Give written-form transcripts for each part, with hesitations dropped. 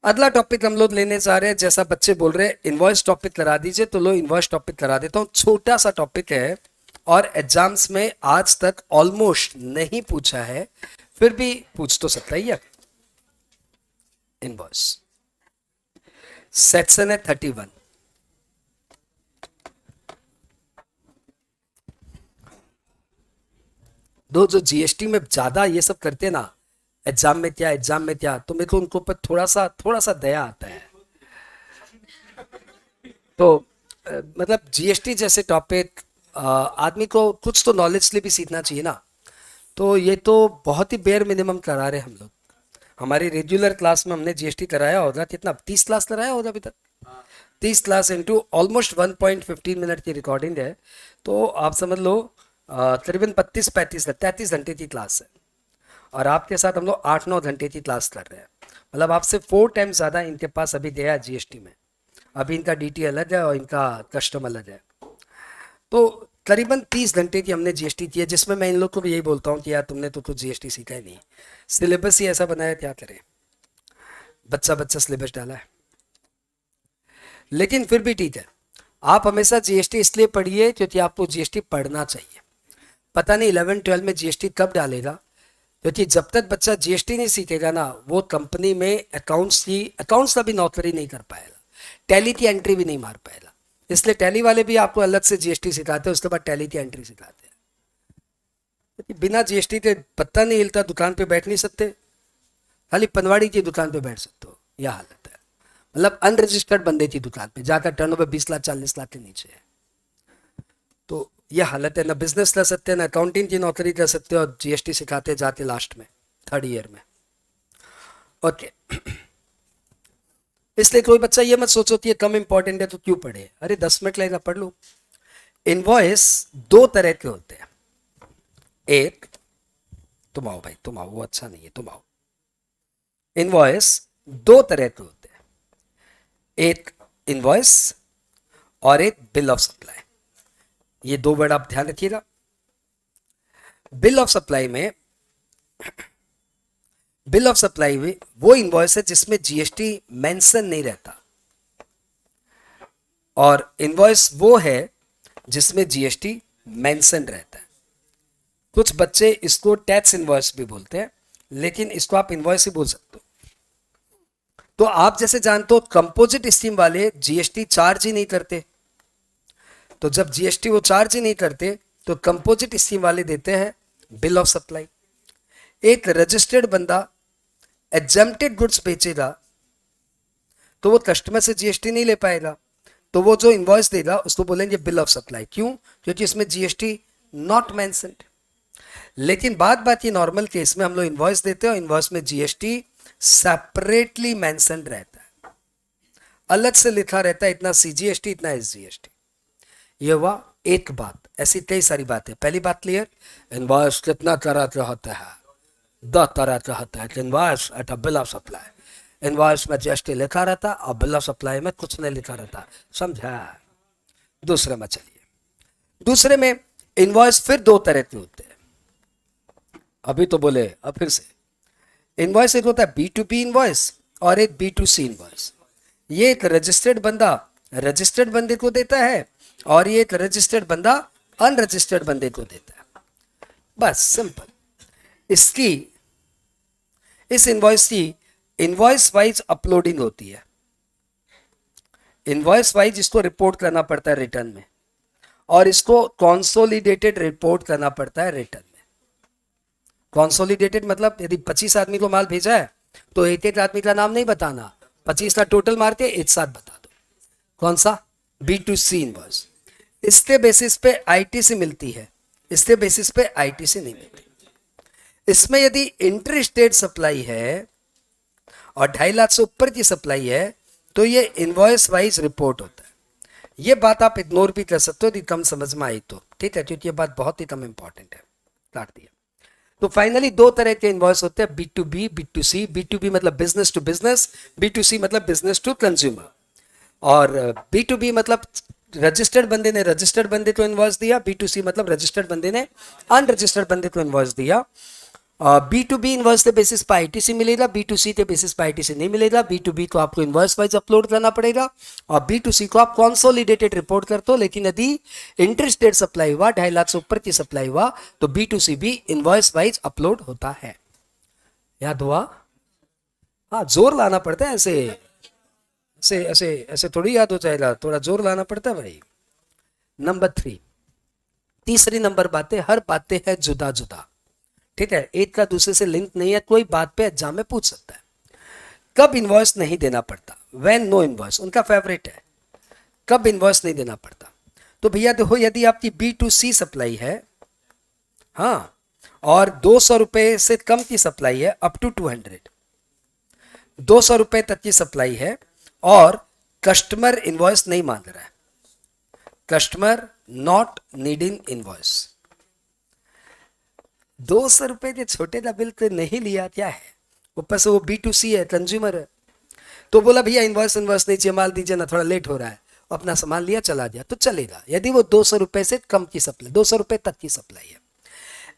अगला टॉपिक हम लोग लेने जा रहे हैं, जैसा बच्चे बोल रहे हैं इनवॉइस टॉपिक करा दीजिए, तो लो इनवॉइस टॉपिक करा देता हूँ। छोटा सा टॉपिक है और एग्जाम्स में आज तक ऑलमोस्ट नहीं पूछा है, फिर भी पूछ तो सकता ही है। इनवॉइस सेक्शन है 31। दो जो जीएसटी में ज्यादा ये सब करते हैं ना, एग्जाम में क्या एग्जाम में क्या, तो मेरे को उनको पर थोड़ा सा दया आता है। तो मतलब जीएसटी जैसे टॉपिक आदमी को कुछ तो नॉलेज लिए भी सीखना चाहिए ना। तो ये तो बहुत ही बेयर मिनिमम करा रहे हम लोग। हमारी रेगुलर क्लास में हमने जीएसटी कराया होगा, कितना 30 क्लास कराया होगा अभी तक। 30 क्लास इंटू ऑलमोस्ट 1.15 मिनट की रिकॉर्डिंग है, तो आप समझ लो करीबन 32-35-33 घंटे की क्लास है। और आपके साथ हम लोग 8-9 घंटे की क्लास कर रहे हैं, मतलब आपसे 4 टाइम ज़्यादा इनके पास अभी गया जीएसटी में। अभी इनका डीटी अलग है और इनका कस्टम अलग है। तो करीबन 30 घंटे की हमने जीएसटी की है, जिसमें मैं इन लोग को भी यही बोलता हूँ कि यार तुमने तो कुछ जीएसटी सीखा ही नहीं, सिलेबस ही ऐसा बनाया, क्या करें। बच्चा बच्चा सिलेबस डाला है, लेकिन फिर भी ठीक है। आप हमेशा जीएसटी इसलिए पढ़िए क्योंकि आपको जीएसटी पढ़ना चाहिए। पता नहीं 11-12 में जीएसटी कब डालेगा, क्योंकि जब तक बच्चा जीएसटी नहीं सीखेगा ना, वो कंपनी में अकाउंट्स का भी नौकरी नहीं कर पाएगा, टैली की एंट्री भी नहीं मार पाएगा। इसलिए टैली वाले भी आपको अलग से जीएसटी सिखाते हैं, उसके बाद टैली की एंट्री सिखाते हैं। क्योंकि बिना जीएसटी के पत्ता नहीं हिलता, दुकान पे बैठ नहीं सकते, खाली पनवाड़ी की दुकान पे बैठ सकते हो, यह हालत है। मतलब अनरजिस्टर्ड बंदे की दुकान पे जाकर टर्नओवर 20 लाख 40 लाख के नीचे है। तो यह हालत है, ना बिजनेस कर सकते हैं, ना अकाउंटिंग की नौकरी कर सकते हो, और जीएसटी सिखाते जाते लास्ट में 3rd ईयर में। ओके, इसलिए कोई बच्चा ये मत सोचो कि ये कम इंपॉर्टेंट है तो क्यों पढ़े, अरे 10 मिनट लगेगा पढ़ लो। इनवॉइस 2 तरह के होते हैं। एक, तुम आओ भाई तुम आओ, वो अच्छा नहीं है, तुम आओ। इनवॉइस 2 तरह के होते हैं, एक इनवॉइस और एक बिल ऑफ सप्लाई। ये 2 वर्ड आप ध्यान रखिएगा। बिल ऑफ सप्लाई में वो इनवॉइस है जिसमें जीएसटी मेंशन नहीं रहता, और इनवॉइस वो है जिसमें जीएसटी मेंशन रहता है। कुछ बच्चे इसको टैक्स इनवॉइस भी बोलते हैं, लेकिन इसको आप इनवॉइस ही बोल सकते हो। तो आप जैसे जानते हो कंपोजिट स्कीम वाले जीएसटी चार्ज ही नहीं करते, तो जब जीएसटी वो चार्ज ही नहीं करते तो कंपोजिट स्कीम वाले देते हैं बिल ऑफ सप्लाई। एक रजिस्टर्ड बंदा एग्जम्प्टेड गुड्स बेचेगा तो वो कस्टमर से जीएसटी नहीं ले पाएगा, तो वो जो इनवॉइस देगा उसको बोलेंगे बिल ऑफ सप्लाई। क्यों? क्योंकि इसमें जीएसटी नॉट मेंशन्ड। लेकिन बात ये नॉर्मल केस में हम लोग इनवॉइस देते हैं और इनवॉइस में जीएसटी सेपरेटली मेंशन्ड रहता है, अलग से लिखा रहता है, इतना सीजीएसटी इतना एसजीएसटी। ये हुआ एक बात। ऐसी कई सारी बातें। पहली बात क्लियर, इनवॉइस कितना तरह का होता है? 2 तरह का होता है, invoice at bill of supply. Invoice में जीएसटी लिखा रहता और बिल ऑफ सप्लाई में कुछ नहीं लिखा रहता, समझा? दूसरे में चलिए, दूसरे में इनवॉइस फिर 2 तरह के होते हैं। अभी तो बोले, अब फिर से। इनवॉइस एक होता है B2B इनवॉइस और एक B2C इनवॉइस। ये एक रजिस्टर्ड बंदे को देता है, और ये एक रजिस्टर्ड बंदा अनरजिस्टर्ड बंदे को देता है। बस सिंपल। इसकी इस इनवॉइस की इनवॉइस वाइज अपलोडिंग होती है। इनवॉइस वाइज इसको रिपोर्ट करना पड़ता है रिटर्न में, और इसको कॉन्सोलिडेटेड रिपोर्ट करना पड़ता है रिटर्न में। कॉन्सोलिडेटेड मतलब यदि 25 आदमी को माल भेजा है तो एक एक आदमी का नाम नहीं बताना, 25 का टोटल मार के एक साथ बता दो। कौन सा? B2C invoice. इसके बेसिस पे आईटीसी मिलती है, इसके बेसिस पे आईटीसी नहीं मिलती। इसमें यदि इंटर स्टेट सप्लाई है और 2.5 लाख से ऊपर की सप्लाई है तो ये इनवॉइस वाइज रिपोर्ट होता है। ये बात आप इग्नोर भी कर सकते हो यदि कम समझ में आई तो, ठीक है, क्योंकि ये बात बहुत ही कम इंपॉर्टेंट है। काट दिया। तो फाइनली 2 तरह के इनवॉइस होते हैं, B2B B2C। B2B मतलब बिजनेस टू बिजनेस, B2C मतलब बिजनेस टू कंज्यूमर। और B2B मतलब रजिस्टर्ड बंदे ने रजिस्टर्ड बंदे को इनवॉइस दिया, B2C मतलब रजिस्टर्ड बंदे ने अनरजिस्टर्ड बंदे को इनवॉइस दिया। B2B इनवॉइस के बेसिस पे आईटीसी मिलेगा, B2C के बेसिस पे आईटीसी नहीं मिलेगा। B2B को आपको इनवॉइस वाइज अपलोड करना पड़ेगा और B2C को आप कंसोलिडेटेड रिपोर्ट करते हो। लेकिन यदि इंटरस्टेट सप्लाई हुआ, 2.5 लाख से ऊपर की सप्लाई हुआ, तो B2C भी इनवॉइस वाइज अपलोड होता है। याद हुआ? हाँ, जोर लाना पड़ता है, ऐसे ऐसे ऐसे ऐसे थोड़ी याद हो जाएगा, थोड़ा जोर लाना पड़ता है भाई। नंबर 3, तीसरी नंबर बातें, हर बातें है जुदा जुदा। ठीक है, एक का दूसरे से लिंक नहीं है। कोई बात पे एग्जाम में पूछ सकता है। कब इनवॉइस नहीं देना पड़ता? व्हेन नो इनवॉइस, उनका फेवरेट है। कब इनवॉइस नहीं देना पड़ता? तो भैया देखो, यदि आपकी B2C सप्लाई है, हाँ, और 200 रुपए से कम की सप्लाई है, अप टू 200, 200 रुपए तक की सप्लाई है और कस्टमर इनवॉइस नहीं मांग रहा है, कस्टमर नॉट नीडिंग इनवॉइस, 200 रुपए के छोटे का बिल तो नहीं लिया, क्या है, ऊपर से वो B2C है, कंज्यूमर है, तो बोला भैया इनवॉइस नहीं चाहिए, माल दीजिए ना, थोड़ा लेट हो रहा है, अपना सामान लिया चला दिया, तो चलेगा। यदि वो 200 रुपए से कम की सप्लाई, 200 रुपए तक की सप्लाई है,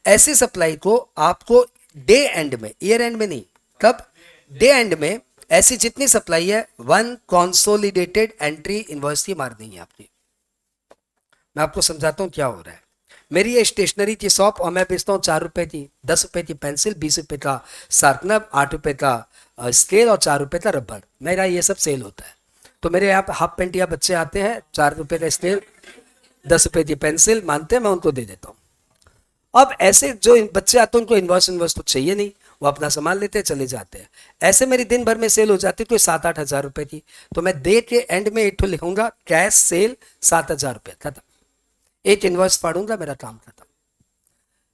ऐसी सप्लाई को आपको डे एंड में, ईयर एंड में नहीं, कब? डे एंड में ऐसी जितनी सप्लाई है, 1 कंसोलिडेटेड एंट्री इनवॉइस की मारनी है आपकी। मैं आपको समझाता हूं क्या हो रहा है। मेरी ये स्टेशनरी की शॉप और मैं बेचता हूँ 4 रुपए की, 10 रुपए की पेंसिल, 20 रुपए का शार्पनर, 8 रुपए का स्केल और 4 रुपए का रबड़, मेरा ये सब सेल होता है। तो मेरे यहाँ हाफ पेंट या बच्चे आते हैं, 4 रुपए का स्केल, 10 रुपए की पेंसिल मानते हैं, मैं उनको दे देता हूँ। अब ऐसे जो बच्चे आते हैं उनको इनवॉइस तो चाहिए नहीं, वो अपना सामान लेते हैं, चले जाते हैं। ऐसे मेरी दिन भर में सेल हो जाती है कोई 7-8 हजार रुपए की, तो मैं डे के एंड में एक लिखूंगा, कैश सेल 7,000 रुपये, खत्म। एक इनवॉइस फाड़ूंगा, मेरा काम खत्म।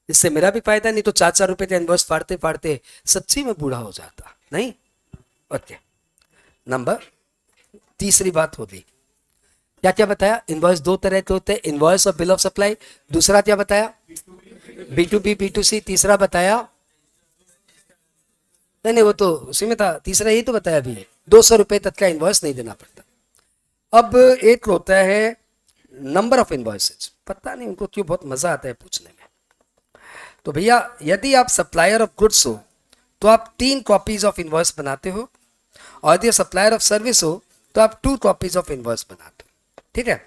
इससे मेरा भी फायदा, नहीं तो 4-4 रुपए का इनवॉइस फाड़ते फाड़ते सच्ची में बूढ़ा हो जाता नहीं। ओके, नंबर तीसरी बात होगी, क्या क्या बताया? इनवॉइस 2 तरह के होते हैं, इनवॉइस और बिल ऑफ सप्लाई। दूसरा क्या बताया? B2B B2C। तीसरा बताया, नहीं वो तो उसी में था, तीसरा यही तो बताया अभी, 200 रुपए तक का इनवॉइस नहीं देना पड़ता। अब एक होता है नंबर ऑफ इनवॉइसेज, पता नहीं उनको क्यों बहुत मजा आता है पूछने में। तो भैया यदि आप सप्लायर ऑफ गुड्स हो तो आप 3 कॉपीज ऑफ इनवॉइस बनाते हो, और यदि सप्लायर ऑफ सर्विस हो तो आप 2 कॉपीज ऑफ इनवॉइस बनाते हो। ठीक है,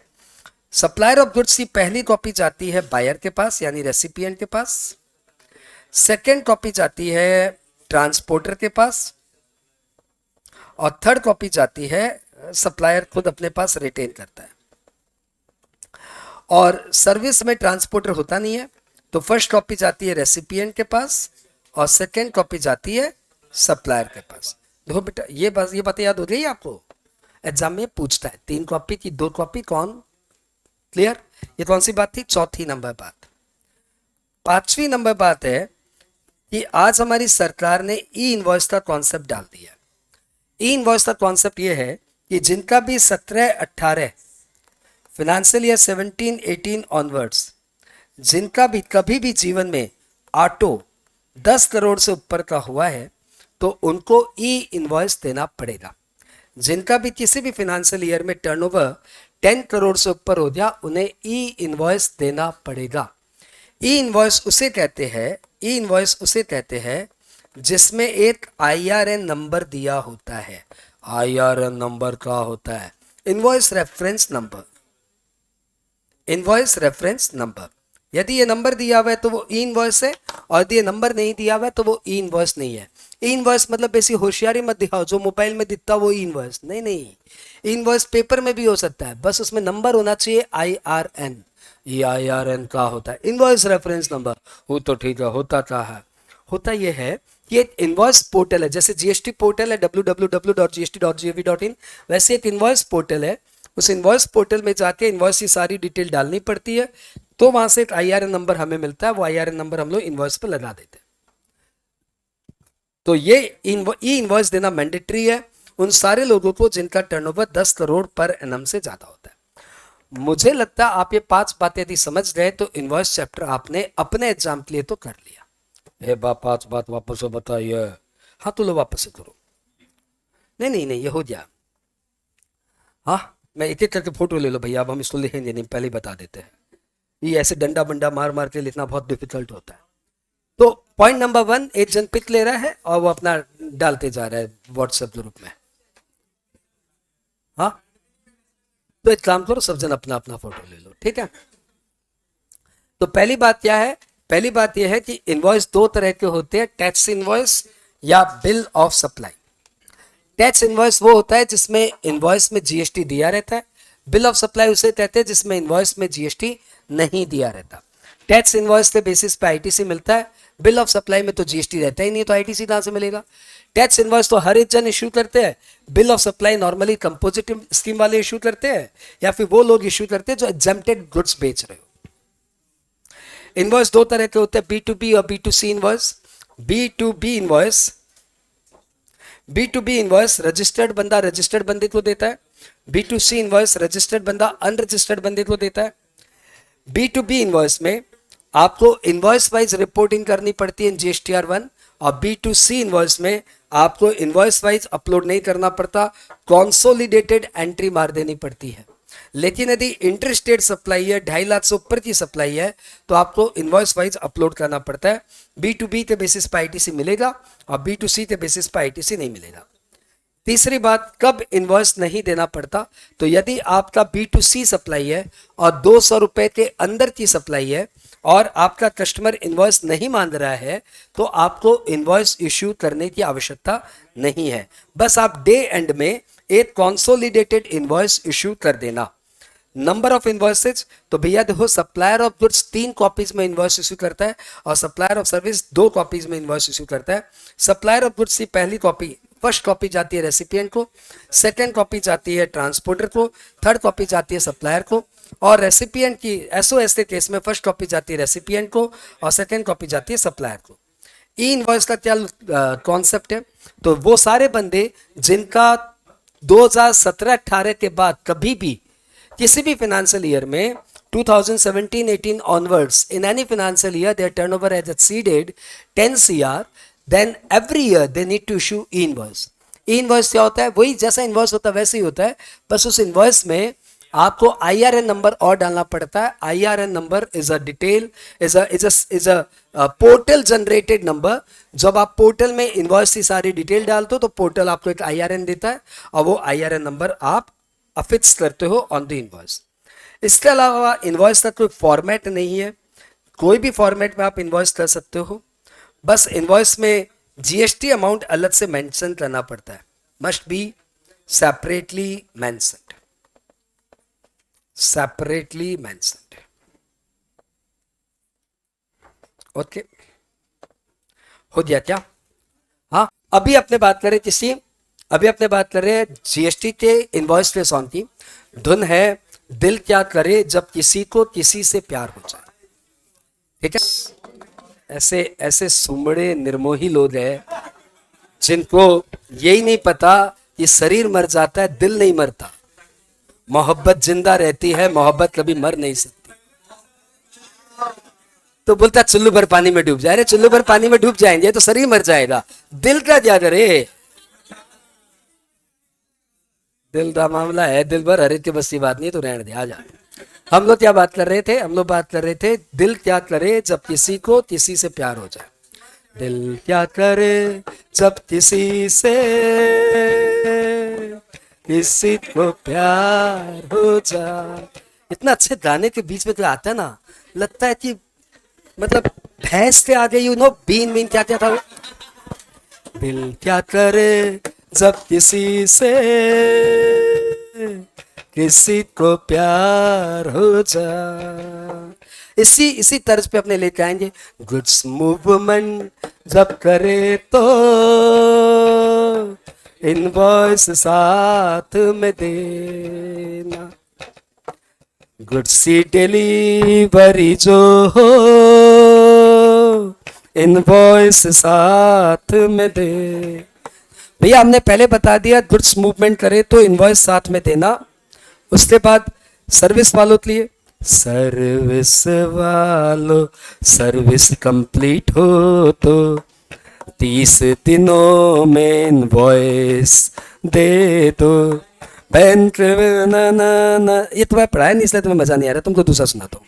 सप्लायर ऑफ गुड्स की पहली कॉपी जाती है बायर के पास यानी रेसिपिएंट के पास, सेकेंड कॉपी जाती है ट्रांसपोर्टर के पास, और थर्ड कॉपी जाती है, सप्लायर खुद अपने पास रिटेन करता है। और सर्विस में ट्रांसपोर्टर होता नहीं है, तो फर्स्ट कॉपी जाती है रेसिपिएंट के पास और सेकेंड कॉपी जाती है सप्लायर के पास। देखो बेटा, ये बातें याद हो गई आपको, एग्जाम में पूछता है 3 कॉपी की 2 कॉपी कौन, क्लियर? ये कौन सी बात थी? चौथी नंबर बात। 5वीं नंबर बात है कि आज हमारी सरकार ने ई इनवॉइस का कॉन्सेप्ट डाल दिया। ई इनवॉइस का कॉन्सेप्ट ये है कि जिनका भी 17-18 फाइनेंशियल ईयर 17-18 ऑनवर्ड्स, जिनका भी कभी भी जीवन में ऑटो 10 करोड़ से ऊपर का हुआ है तो उनको ई इनवॉइस देना पड़ेगा। जिनका भी किसी भी फाइनेंशियल ईयर में टर्नओवर 10 करोड़ से ऊपर हो गया, उन्हें ई इनवॉइस देना पड़ेगा। ई इनवॉइस उसे कहते हैं, ई इनवॉइस उसे कहते हैं जिसमें एक IRN नंबर दिया होता है। IRN नंबर क्या होता है? Invoice reference number, invoice reference number. यदि ये नंबर दिया हुआ है तो वो ई इनवॉइस है, और यदि ये नंबर नहीं दिया हुआ है तो वो ई इनवॉइस नहीं है। ई इनवॉइस मतलब ऐसी होशियारी मत दिखाओ जो मोबाइल में दिखता वो ई इनवॉइस नहीं, नहीं। ई इनवॉइस पेपर में भी हो सकता है, बस उसमें नंबर होना चाहिए IRN। ये IRN का होता है इनवॉइस रेफरेंस नंबर। वो तो ठीक है, होता क्या है? होता ये है कि एक इनवॉइस पोर्टल है, जैसे GST पोर्टल है www.gst.gov.in, वैसे एक इनवॉइस पोर्टल है। उस इनवॉइस पोर्टल में जाके इनवॉइस की सारी डिटेल डालनी पड़ती है, तो वहां से एक IRN नंबर हमें मिलता है, वो IRN नंबर हम लोग इनवॉइस पर लगा देते हैं। तो ये ई इनवॉइस देना मैंडेटरी है उन सारे लोगों को जिनका टर्नओवर 10 करोड़ पर एनम से ज्यादा होता है। मुझे लगता है आप ये 5 बातें यदि समझ गए तो इनवॉइस चैप्टर आपने अपने एग्जाम के लिए तो कर लिया। 5 बात वापस से बताइए। हाँ तो लो वापस से करो। नहीं ये हो गया। हाँ, मैं एक एक करके फोटो ले लो भैया, अब हम इसको लिखेंगे नहीं, पहले ही बता देते हैं। ये ऐसे डंडा बंडा मार मार के लिखना बहुत डिफिकल्ट होता है। तो पॉइंट नंबर 1, एक जन पिक ले रहा है और वो अपना डालते जा रहा है व्हाट्सएप ग्रुप में। हाँ, तो एक काम करो, सब जन अपना अपना फोटो ले लो, ठीक है। तो पहली बात क्या है, पहली बात यह है कि इनवॉइस दो तरह के होते हैं, टैक्स इनवॉइस या bill of supply. Tax invoice वो होता है जिसमें इनवॉइस में जीएसटी दिया रहता है। बिल ऑफ सप्लाई उसे कहते हैं जिसमें इनवॉइस में जीएसटी नहीं दिया रहता। टैक्स इनवॉइस के बेसिस पे आईटीसी मिलता है, बिल ऑफ सप्लाई में तो जीएसटी रहता ही नहीं, तो आईटीसी कहां से मिलेगा। टैक्स इनवॉइस तो हर एक जन इश्यू करते हैं, bill of supply normally composite scheme वाले इश्यू करते हैं या फिर वो लोग इश्यू करते हैं जो एग्जेम्प्टेड गुड्स बेच रहे हो। इनवॉइस दो तरह के होते हैं, B2B और B2C invoice. B2B invoice registered बंदा रजिस्टर्ड बंदे को देता है, B2C इनवॉइस रजिस्टर्ड बंदा अनरजिस्टर्ड बंदे को देता है। B2B इनवॉइस में आपको इनवॉइस वाइज रिपोर्टिंग करनी पड़ती है GSTR 1, और B2C इनवॉइस में आपको इनवॉइस वाइज अपलोड नहीं करना पड़ता, कंसोलिडेटेड एंट्री मार देनी पड़ती है। लेकिन यदि इंटर स्टेट सप्लाई है, 2.5 लाख से ऊपर की सप्लाई है, तो आपको इनवॉइस वाइज अपलोड करना पड़ता है। B2B के बेसिस पर आईटीसी मिलेगा और B2C के बेसिस पर आईटीसी नहीं मिलेगा। तीसरी बात, कब इनवॉइस नहीं देना पड़ता, तो यदि आपका B2C सप्लाई है और 200 रुपए के अंदर की सप्लाई है और आपका कस्टमर इनवॉइस नहीं मांग रहा है, तो आपको इनवॉइस इश्यू करने की आवश्यकता नहीं है। बस आप डे एंड में एक कंसोलिडेटेड इनवॉइस इश्यू कर देना। नंबर ऑफ इनवॉइसेज, तो भैया देखो, सप्लायर ऑफ गुड्स 3 कॉपीज में इनवॉइस इश्यू करता है और सप्लायर ऑफ सर्विस 2 कॉपीज में इनवॉइस इश्यू करता है। सप्लायर ऑफ गुड्स की पहली कॉपी, फर्स्ट कॉपी जाती है रेसिपिएंट को, सेकंड कॉपी जाती है ट्रांसपोर्टर को, थर्ड कॉपी जाती है सप्लायर को, और रेसिपिएंट की एसओएस के केस में फर्स्ट कॉपी जाती है रेसिपिएंट को और सेकंड कॉपी जाती है सप्लायर को। ई इनवॉइस का क्या कॉन्सेप्ट है, तो वो सारे बंदे जिनका 2017-18 के बाद कभी भी किसी भी फाइनेंशियल ईयर में 2017-18 onwards in any financial year their turnover has exceeded 10 CR, then every year they need to issue e-invoice। ई-इनवॉइस क्या होता है, वही जैसा इनवॉइस होता है वैसे ही होता है, बस उस इनवॉइस में आपको IRN नंबर और डालना पड़ता है। IRN number is a detail, is a portal generated number. जब आप पोर्टल में इनवॉइस की सारी डिटेल डालते हो तो पोर्टल आपको एक IRN देता है और वो IRN नंबर आप अफिक्स करते हो ऑन द इनवॉइस। इसके अलावा इनवॉइस का कोई फॉर्मेट नहीं है, कोई भी फॉर्मेट में आप इनवॉइस कर सकते हो। बस इनवॉइस में जीएसटी अमाउंट अलग से मेंशन करना पड़ता है, must be separately mentioned, separately mentioned. Okay, हो गया क्या? हाँ, अभी अपने बात करें जीएसटी के इनवॉइस पे सॉन्ग की धुन है, दिल क्या करे जब किसी को किसी से प्यार हो जाए। ठीक है, ऐसे सुमड़े निर्मोही लोग हैं जिनको यही नहीं पता कि शरीर मर जाता है, दिल नहीं मरता। मोहब्बत जिंदा रहती है, मोहब्बत कभी मर नहीं सकती। तो बोलता चुल्लू भर पानी में डूब जाए, अरे चुल्लू भर पानी में डूब जाएंगे तो शरीर मर जाएगा, दिल का क्या करे। दिल का मामला है, दिल भर हरे के बस की बात नहीं, तो रहने दे, आ जा। हम लोग क्या बात कर रहे थे, दिल क्या करे जब किसी को किसी से प्यार हो जाए। दिल क्या करे जब किसी से किसी को प्यार हो जाए। इतना अच्छे गाने के बीच में तो आता है ना, लगता है कि मतलब भैंस पे आ गई, यू नो, बीन क्या क्या था वो। दिल क्या करे जब किसी से किसी को प्यार हो जाए। इसी तर्ज पे अपने लेके आएंगे। गुड्स मूवमेंट जब करे तो इनवॉइस साथ में देना, गुड्स की डिलीवरी जो हो इनवॉइस साथ में दे। भैया हमने पहले बता दिया, गुड्स मूवमेंट करे तो इनवॉइस साथ में देना। उसके बाद सर्विस वालों के लिए, सर्विस वालों सर्विस कंप्लीट हो तो 30 दिनों में इनवॉइस दे दो। बैंक ना ये तुम्हें पढ़ाया नहीं इसलिए तुम्हें मजा नहीं आ रहा, तुमको दूसरा सुनाता हूँ।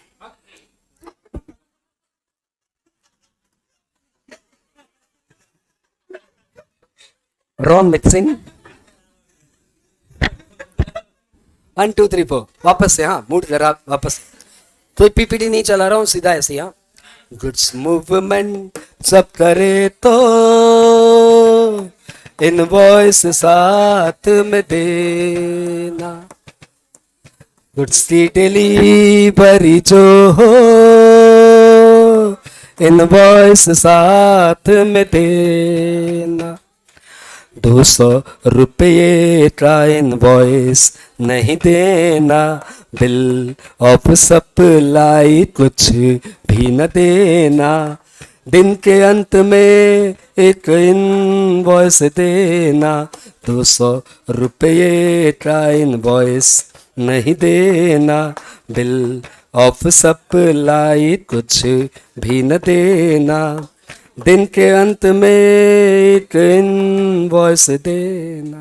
Wrong mixing. 1 2 3 4 वापस से, हाँ मूड जरा वापस। कोई पीपीटी नहीं चला रहा हूँ, सीधा ऐसे ही। हाँ, गुड्स मूवमेंट सब करे तो इनवॉइस साथ में देना, गुड्स की डिलीवरी जो हो इनवॉइस साथ में देना। 200 रुपये का इनवॉइस नहीं देना, बिल ऑफ सप्लाई कुछ भी न देना, दिन के अंत में एक इनवॉइस देना। 200 रुपये का इनवॉइस नहीं देना, बिल ऑफ सप्लाई कुछ भी न देना, दिन के अंत में एक इनवॉइस देना।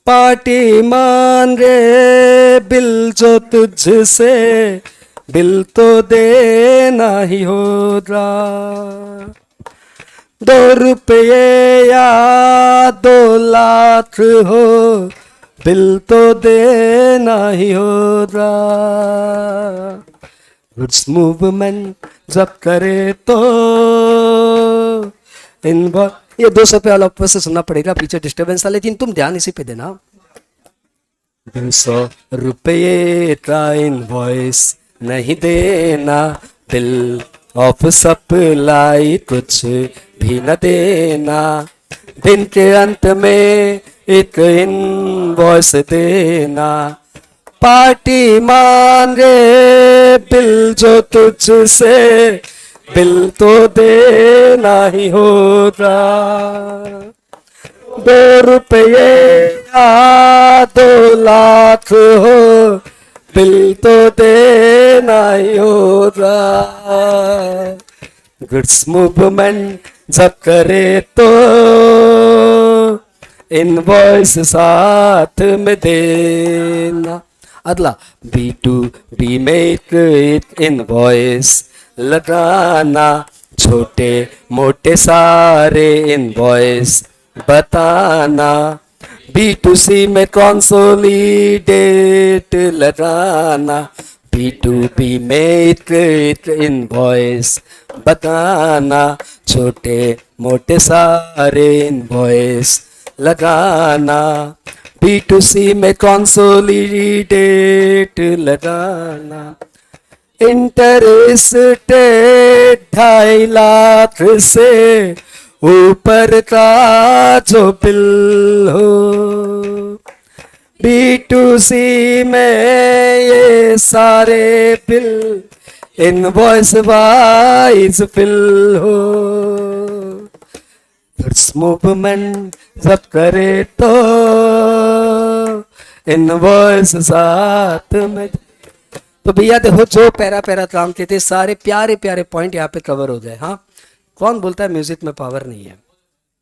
पार्टी मान रे बिल जो तुझसे, बिल तो देना ही होगा। 2 रुपये या 2 लाख हो, बिल तो देना ही होगा। गुड्स मूवमेंट जब करे तो ये 200 पे वाला ऊपर से सुनना पड़ेगा, पीछे डिस्टर्बेंस था, लेकिन तुम ध्यान इसी पे देना। 200 रुपये का इनवॉइस नहीं देना, बिल ऑफ सप्लाई कुछ भी न देना, दिन के अंत में एक इनवॉइस देना। पार्टी मान रे बिल जो तुझसे, बिल तो देना ही होगा। 2 रुपये या 2 लाख हो, बिल तो देना ही होगा। गुड्स मूवमेंट जब करे तो इनवॉइस साथ में देना। अगला B2B में एक इनवॉइस लगाना, छोटे मोटे सारे इनवॉइस बताना। B2C में कंसोलिडेट लगाना, B2B में एक इनवॉइस बताना, छोटे मोटे सारे इनवॉइस लगाना। B2C में कंसोलिडेट लगाना। इंटरेस्ट 2.5 लाख से ऊपर का जो बिल हो, B2C में ये सारे बिल इनवॉइस वाइज फिल हो। गुड्स मूवमेंट जब करे तो इनवॉइस साथ में। तो भैया देखो, जो पैरा पैरा काम के थे सारे प्यारे प्यारे पॉइंट यहाँ पे कवर हो गए। हाँ, कौन बोलता है म्यूजिक में पावर नहीं है?